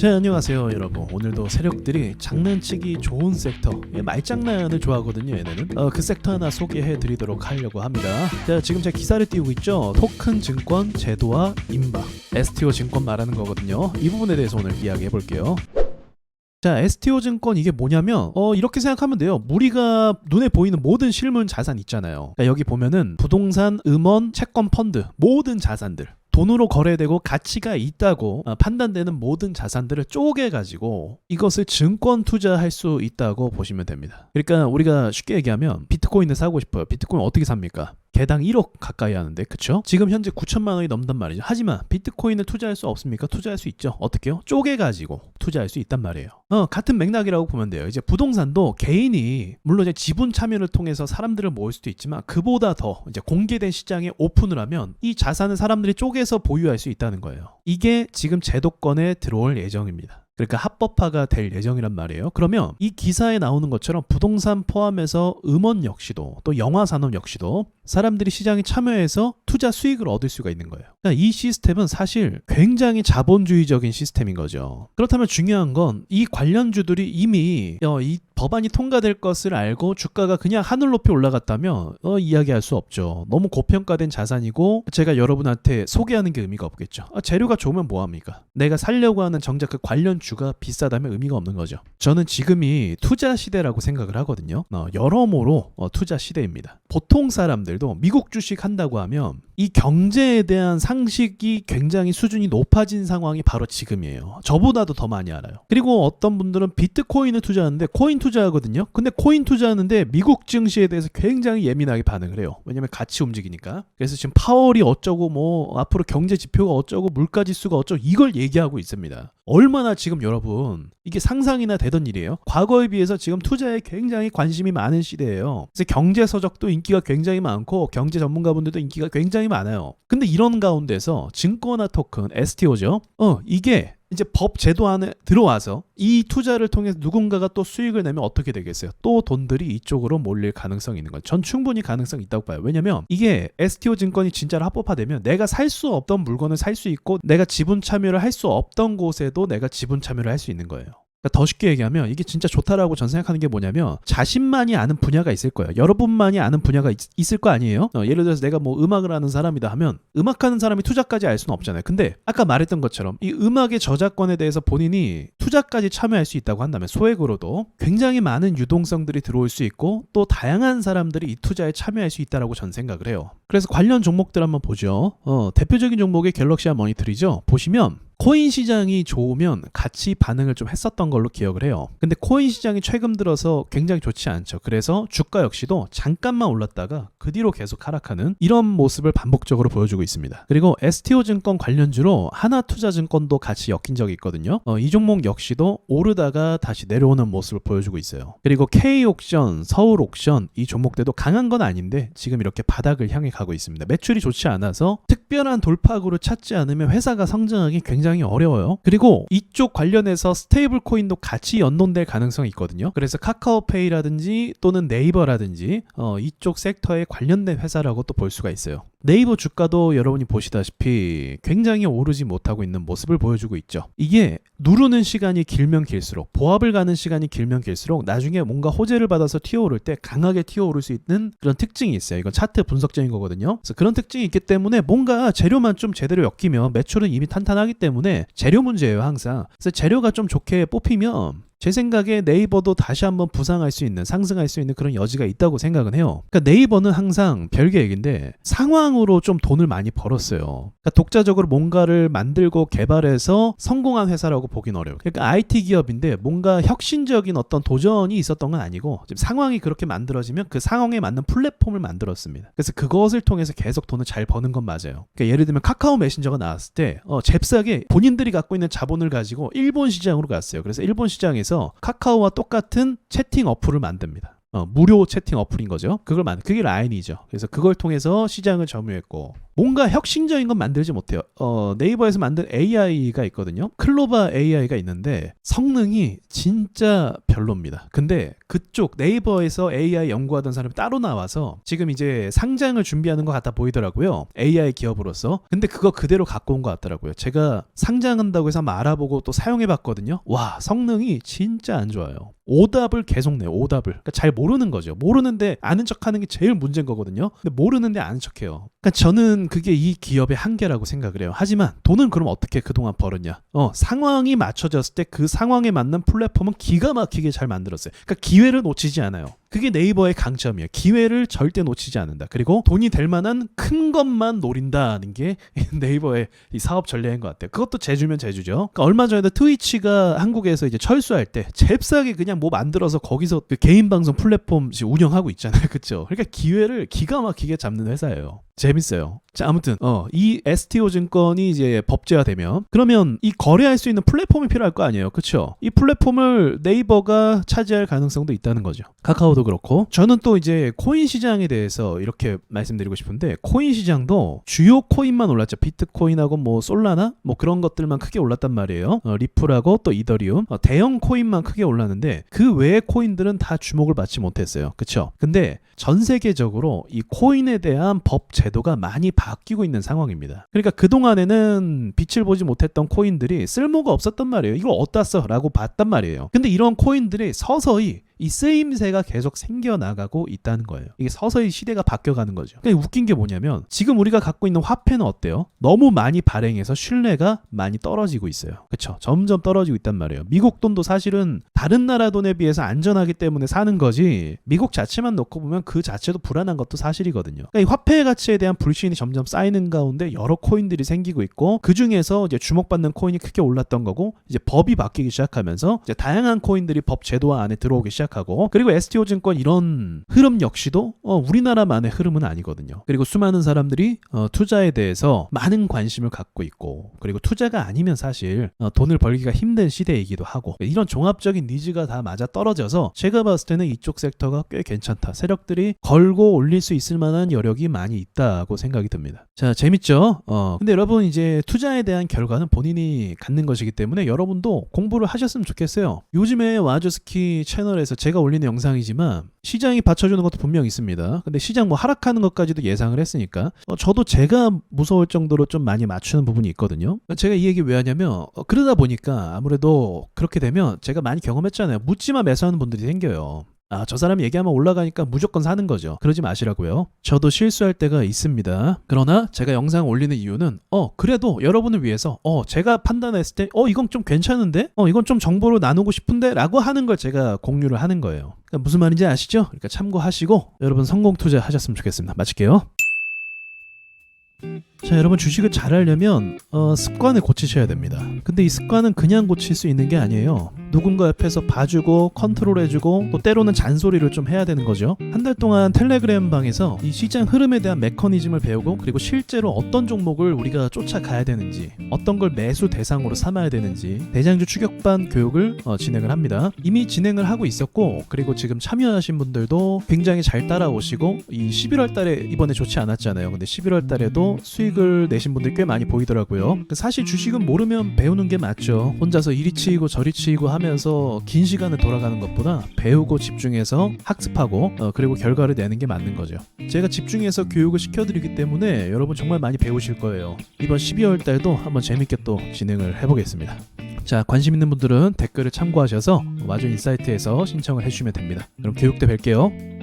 자, 안녕하세요 여러분. 오늘도 세력들이 장난치기 좋은 섹터, 말장난을 좋아하거든요 얘네는. 그 섹터 하나 소개해 드리도록 하려고 합니다. 자, 지금 제가 기사를 띄우고 있죠. 토큰 증권 제도화 임박, STO 증권 말하는 거거든요. 이 부분에 대해서 오늘 이야기해 볼게요. 자, STO 증권 이게 뭐냐면 이렇게 생각하면 돼요. 우리가 눈에 보이는 모든 실물 자산 있잖아요. 자, 여기 보면은 부동산, 음원, 채권, 펀드, 모든 자산들, 돈으로 거래되고 가치가 있다고 판단되는 모든 자산들을 쪼개가지고 이것을 증권 투자할 수 있다고 보시면 됩니다. 그러니까 우리가 쉽게 얘기하면 비트코인을 사고 싶어요. 비트코인 어떻게 삽니까? 개당 1억 가까이 하는데, 그쵸? 지금 현재 9천만 원이 넘단 말이죠. 하지만 비트코인을 투자할 수 없습니까? 투자할 수 있죠. 어떻게요? 쪼개가지고 투자할 수 있단 말이에요. 같은 맥락이라고 보면 돼요. 이제 부동산도 개인이 물론 이제 지분 참여를 통해서 사람들을 모을 수도 있지만 그보다 더 이제 공개된 시장에 오픈을 하면 이 자산을 사람들이 쪼개서 보유할 수 있다는 거예요. 이게 지금 제도권에 들어올 예정입니다. 그러니까 합법화가 될 예정이란 말이에요. 그러면 이 기사에 나오는 것처럼 부동산 포함해서 음원 역시도, 또 영화 산업 역시도 사람들이 시장에 참여해서 투자 수익을 얻을 수가 있는 거예요. 그러니까 이 시스템은 사실 굉장히 자본주의적인 시스템인 거죠. 그렇다면 중요한 건 이 관련주들이 이미 이 법안이 통과될 것을 알고 주가가 그냥 하늘 높이 올라갔다면 이야기할 수 없죠. 너무 고평가된 자산이고 제가 여러분한테 소개하는 게 의미가 없겠죠. 재료가 좋으면 뭐합니까? 내가 살려고 하는 정작 그 관련 주가 비싸다면 의미가 없는 거죠. 저는 지금이 투자 시대라고 생각을 하거든요. 여러모로 투자 시대입니다. 보통 사람들도 미국 주식 한다고 하면 이 경제에 대한 상식이 굉장히 수준이 높아진 상황이 바로 지금이에요. 저보다도 더 많이 알아요. 그리고 어떤 분들은 비트코인을 투자하는데 코인 투자하거든요. 근데 코인 투자하는데 미국 증시에 대해서 굉장히 예민하게 반응을 해요. 왜냐면 같이 움직이니까. 그래서 지금 파월이 어쩌고 뭐 앞으로 경제 지표가 어쩌고 물가 지수가 어쩌고 이걸 얘기하고 있습니다. 얼마나 지금 여러분 이게 상상이나 되던 일이에요. 과거에 비해서 지금 투자에 굉장히 관심이 많은 시대예요. 그래서 경제 서적도 인기가 굉장히 많고 경제 전문가분들도 인기가 굉장히 많아요. 근데 이런 가운데서 증권화 토큰, STO죠. 이게 이제 법 제도 안에 들어와서 이 투자를 통해서 누군가가 또 수익을 내면 어떻게 되겠어요? 또 돈들이 이쪽으로 몰릴 가능성이 있는 거죠. 전 충분히 가능성이 있다고 봐요. 왜냐면 이게 STO 증권이 진짜로 합법화되면 내가 살 수 없던 물건을 살 수 있고 내가 지분 참여를 할 수 없던 곳에도 내가 지분 참여를 할 수 있는 거예요. 더 쉽게 얘기하면 이게 진짜 좋다라고 전 생각하는 게 뭐냐면 자신만이 아는 분야가 있을 거예요. 여러분만이 아는 분야가 있을 거 아니에요? 예를 들어서 내가 뭐 음악을 하는 사람이다 하면 음악하는 사람이 투자까지 알 수는 없잖아요. 근데 아까 말했던 것처럼 이 음악의 저작권에 대해서 본인이 투자까지 참여할 수 있다고 한다면 소액으로도 굉장히 많은 유동성들이 들어올 수 있고 또 다양한 사람들이 이 투자에 참여할 수 있다라고 전 생각을 해요. 그래서 관련 종목들 한번 보죠. 대표적인 종목이 갤럭시와 머니트리죠. 보시면 코인 시장이 좋으면 같이 반응을 좀 했었던 걸로 기억을 해요. 근데 코인 시장이 최근 들어서 굉장히 좋지 않죠. 그래서 주가 역시도 잠깐만 올랐다가 그 뒤로 계속 하락하는 이런 모습을 반복적으로 보여주고 있습니다. 그리고 STO 증권 관련주로 하나투자증권도 같이 엮인 적이 있거든요. 이 종목 역시도 오르다가 다시 내려오는 모습을 보여주고 있어요. 그리고 K옥션, 서울옥션 이 종목들도 강한 건 아닌데 지금 이렇게 바닥을 향해 가고 있습니다. 매출이 좋지 않아서 특별한 돌파구를 찾지 않으면 회사가 성장하기 굉장히 어려워요. 그리고 이쪽 관련해서 스테이블 코인도 같이 연동될 가능성이 있거든요. 그래서 카카오페이라든지 또는 네이버라든지 이쪽 섹터에 관련된 회사라고 또 볼 수가 있어요. 네이버 주가도 여러분이 보시다시피 굉장히 오르지 못하고 있는 모습을 보여주고 있죠. 이게 누르는 시간이 길면 길수록, 보합을 가는 시간이 길면 길수록 나중에 뭔가 호재를 받아서 튀어오를 때 강하게 튀어오를 수 있는 그런 특징이 있어요. 이건 차트 분석적인 거거든요. 그래서 그런 특징이 있기 때문에 뭔가 재료만 좀 제대로 엮이면 매출은 이미 탄탄하기 때문에 재료 문제예요, 항상. 그래서 재료가 좀 좋게 뽑히면 제 생각에 네이버도 다시 한번 부상할 수 있는, 상승할 수 있는 그런 여지가 있다고 생각은 해요. 그러니까 네이버는 항상 별개 얘기인데 상황으로 좀 돈을 많이 벌었어요. 그러니까 독자적으로 뭔가를 만들고 개발해서 성공한 회사라고 보긴 어려워요. 그러니까 IT 기업인데 뭔가 혁신적인 어떤 도전이 있었던 건 아니고 지금 상황이 그렇게 만들어지면 그 상황에 맞는 플랫폼을 만들었습니다. 그래서 그것을 통해서 계속 돈을 잘 버는 건 맞아요. 그러니까 예를 들면 카카오 메신저가 나왔을 때 잽싸게 본인들이 갖고 있는 자본을 가지고 일본 시장으로 갔어요. 그래서 일본 시장에서 카카오와 똑같은 채팅 어플을 만듭니다. 무료 채팅 어플인 거죠. 그게 라인이죠. 그래서 그걸 통해서 시장을 점유했고 뭔가 혁신적인 건 만들지 못해요. 네이버에서 만든 AI가 있거든요. 클로바 AI가 있는데 성능이 진짜 별로입니다. 근데 그쪽 네이버에서 AI 연구하던 사람이 따로 나와서 지금 이제 상장을 준비하는 것 같아 보이더라고요. AI 기업으로서. 근데 그거 그대로 갖고 온 것 같더라고요. 제가 상장한다고 해서 한번 알아보고 또 사용해봤거든요. 와, 성능이 진짜 안 좋아요. 오답을 계속 내요. 오답을. 그러니까 잘 모르는 거죠. 모르는데 아는 척하는 게 제일 문제인 거거든요. 근데 모르는데 아는 척해요. 그러니까 저는 그게 이 기업의 한계라고 생각을 해요. 하지만 돈은 그럼 어떻게 그동안 벌었냐? 상황이 맞춰졌을 때 그 상황에 맞는 플랫폼은 기가 막히게 잘 만들었어요. 그러니까 기회를 놓치지 않아요. 그게 네이버의 강점이에요. 기회를 절대 놓치지 않는다. 그리고 돈이 될 만한 큰 것만 노린다는 게 네이버의 이 사업 전략인 것 같아요. 그것도 제주면 제주죠. 그러니까 얼마 전에도 트위치가 한국에서 이제 철수할 때 잽싸게 그냥 뭐 만들어서 거기서 그 개인 방송 플랫폼 운영하고 있잖아요. 그렇죠? 그러니까 기회를 기가 막히게 잡는 회사예요. 재밌어요. 자, 아무튼 이 STO 증권이 이제 법제화되면 그러면 이 거래할 수 있는 플랫폼이 필요할 거 아니에요. 그렇죠? 이 플랫폼을 네이버가 차지할 가능성도 있다는 거죠. 카카오도 그렇고. 저는 또 이제 코인 시장에 대해서 이렇게 말씀드리고 싶은데 코인 시장도 주요 코인만 올랐죠. 비트코인하고 뭐 솔라나 뭐 그런 것들만 크게 올랐단 말이에요. 리플하고 또 이더리움 대형 코인만 크게 올랐는데 그 외의 코인들은 다 주목을 받지 못했어요. 그렇죠? 근데 전 세계적으로 이 코인에 대한 법 제도가 많이 바뀌고 있는 상황입니다. 그러니까 그동안에는 빛을 보지 못했던 코인들이 쓸모가 없었단 말이에요. 이걸 어디다 써? 라고 봤단 말이에요. 근데 이런 코인들이 서서히 이 쓰임새가 계속 생겨나가고 있다는 거예요. 이게 서서히 시대가 바뀌어가는 거죠. 그러니까 웃긴 게 뭐냐면 지금 우리가 갖고 있는 화폐는 어때요? 너무 많이 발행해서 신뢰가 많이 떨어지고 있어요. 그렇죠? 점점 떨어지고 있단 말이에요. 미국 돈도 사실은 다른 나라 돈에 비해서 안전하기 때문에 사는 거지 미국 자체만 놓고 보면 그 자체도 불안한 것도 사실이거든요. 그러니까 이 화폐 가치에 대한 불신이 점점 쌓이는 가운데 여러 코인들이 생기고 있고 그 중에서 이제 주목받는 코인이 크게 올랐던 거고 이제 법이 바뀌기 시작하면서 이제 다양한 코인들이 법 제도화 안에 들어오기 시작하고 그리고 STO 증권 이런 흐름 역시도 우리나라만의 흐름은 아니거든요. 그리고 수많은 사람들이 투자에 대해서 많은 관심을 갖고 있고 그리고 투자가 아니면 사실 돈을 벌기가 힘든 시대이기도 하고 이런 종합적인 니즈가 다 맞아 떨어져서 제가 봤을 때는 이쪽 섹터가 꽤 괜찮다. 세력들이 걸고 올릴 수 있을 만한 여력이 많이 있다고 생각이 듭니다. 자, 재밌죠? 근데 여러분 이제 투자에 대한 결과는 본인이 갖는 것이기 때문에 여러분도 공부를 하셨으면 좋겠어요. 요즘에 와주스키 채널에서 제가 올리는 영상이지만 시장이 받쳐주는 것도 분명 있습니다. 근데 시장 뭐 하락하는 것까지도 예상을 했으니까 저도 제가 무서울 정도로 좀 많이 맞추는 부분이 있거든요. 제가 이 얘기 왜 하냐면 그러다 보니까 아무래도 그렇게 되면 제가 많이 경험했잖아요. 묻지마 매수하는 분들이 생겨요. 저 사람이 얘기하면 올라가니까 무조건 사는 거죠. 그러지 마시라고요. 저도 실수할 때가 있습니다. 그러나 제가 영상 올리는 이유는 그래도 여러분을 위해서 제가 판단했을 때 이건 좀 괜찮은데? 이건 좀 정보로 나누고 싶은데? 라고 하는 걸 제가 공유를 하는 거예요. 그러니까 무슨 말인지 아시죠? 그러니까 참고하시고 여러분 성공 투자하셨으면 좋겠습니다. 마칠게요. 자, 여러분 주식을 잘하려면 습관을 고치셔야 됩니다. 근데 이 습관은 그냥 고칠 수 있는 게 아니에요. 누군가 옆에서 봐주고 컨트롤해주고 또 때로는 잔소리를 좀 해야 되는 거죠. 한 달 동안 텔레그램 방에서 이 시장 흐름에 대한 메커니즘을 배우고 그리고 실제로 어떤 종목을 우리가 쫓아가야 되는지 어떤 걸 매수 대상으로 삼아야 되는지 대장주 추격반 교육을 진행을 합니다. 이미 진행을 하고 있었고 그리고 지금 참여하신 분들도 굉장히 잘 따라오시고 이 11월 달에 이번에 좋지 않았잖아요. 근데 11월 달에도 수익을 내신 분들이 꽤 많이 보이더라고요. 사실 주식은 모르면 배우는 게 맞죠. 혼자서 이리 치이고 저리 치이고 하면서 긴 시간을 돌아가는 것보다 배우고 집중해서 학습하고 그리고 결과를 내는 게 맞는 거죠. 제가 집중해서 교육을 시켜드리기 때문에 여러분 정말 많이 배우실 거예요. 이번 12월 달도 한번 재밌게 또 진행을 해보겠습니다. 자, 관심 있는 분들은 댓글을 참고하셔서 와준 인사이트에서 신청을 해주시면 됩니다. 그럼 교육 때 뵐게요.